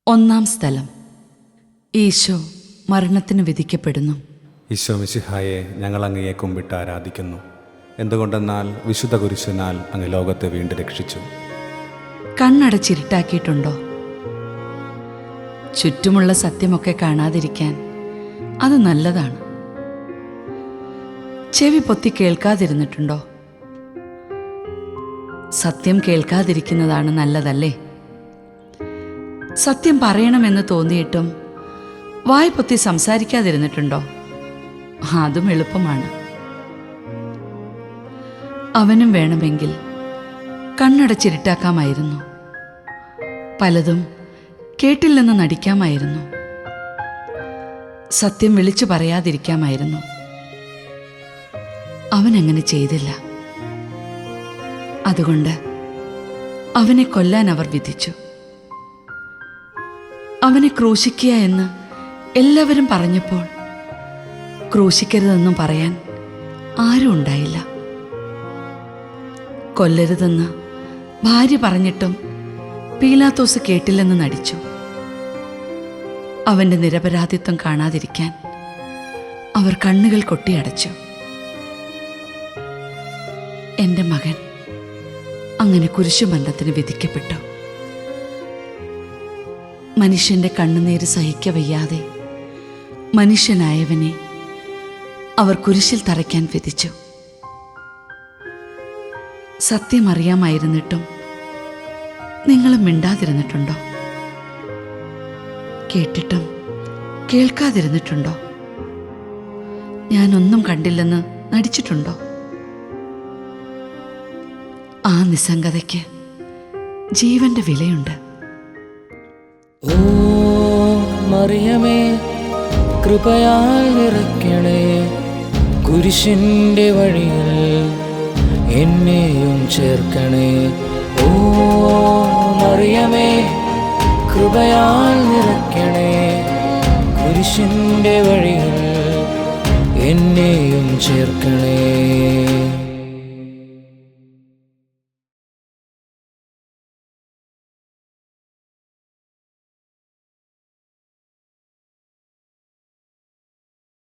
ഒന്നാം സ്ഥലം. ഈശോ മരണത്തിന് വിധിക്കപ്പെടുന്നു. ഈശോ മിശിഹായെ, ഞങ്ങൾ അങ്ങയെ കുമ്പിട്ട് ആരാധിക്കുന്നു. എന്തുകൊണ്ടെന്നാൽ വിശുദ്ധ കുരിശിനാൽ അങ്ങ് ലോകത്തെ വീണ്ടും രക്ഷിച്ചു. കണ്ണടച്ചിരുട്ടാക്കിയിട്ടുണ്ടോ? ചുറ്റുമുള്ള സത്യമൊക്കെ കാണാതിരിക്കാൻ അത് നല്ലതാണ്. ചെവി പൊത്തി കേൾക്കാതിരുന്നിട്ടുണ്ടോ? സത്യം കേൾക്കാതിരിക്കുന്നതാണ് നല്ലതല്ലേ? സത്യം പറയണമെന്ന് തോന്നിയിട്ടും വായ് പൊത്തി സംസാരിക്കാതിരുന്നിട്ടുണ്ടോ? അതും എളുപ്പമാണ്. അവനും വേണമെങ്കിൽ കണ്ണടച്ചിരുട്ടാക്കാമായിരുന്നു. പലതും കേട്ടില്ലെന്ന് നടിക്കാമായിരുന്നു. സത്യം വിളിച്ചു പറയാതിരിക്കാമായിരുന്നു. അവനങ്ങനെ ചെയ്തില്ല. അതുകൊണ്ട് അവനെ കൊല്ലാൻ അവർ വിധിച്ചു. അവനെ ക്രൂശിക്കുക എന്ന് എല്ലാവരും പറഞ്ഞപ്പോൾ ക്രൂശിക്കരുതെന്നും പറയാൻ ആരും ഉണ്ടായില്ല. കൊല്ലരുതെന്ന് ഭാര്യ പറഞ്ഞിട്ടും പീലാത്തോസ് കേട്ടില്ലെന്ന് നടിച്ചു. അവൻ്റെ നിരപരാധിത്വം കാണാതിരിക്കാൻ അവർ കണ്ണുകൾ കൊട്ടിയടച്ചു. എൻ്റെ മകൻ അങ്ങനെ കുരിശുമരണത്തിന് വിധിക്കപ്പെട്ടു. മനുഷ്യൻ്റെ കണ്ണുനീര് സഹിക്കവയ്യാതെ മനുഷ്യനായവനെ അവർ കുരിശിൽ തറയ്ക്കാൻ വിധിച്ചു. സത്യം അറിയാമായിരുന്നിട്ടും നിങ്ങൾ മിണ്ടാതിരുന്നിട്ടുണ്ടോ? കേട്ടിട്ടും കേൾക്കാതിരുന്നിട്ടുണ്ടോ? ഞാനൊന്നും കണ്ടില്ലെന്ന് നടിച്ചിട്ടുണ്ടോ? ആ നിസ്സംഗതയ്ക്ക് ജീവന്റെ വിലയുണ്ട്. ഓ മറിയമേ, കൃപയാൽ നിറയ്ക്കണേ, കുരിശിൻ്റെ വഴിയിൽ എന്നെയും ചേർക്കണേ. ഓ മറിയമേ, കൃപയാൽ നിറയ്ക്കണേ, കുരിശിൻ്റെ വഴിയിൽ എന്നെയും ചേർക്കണേ.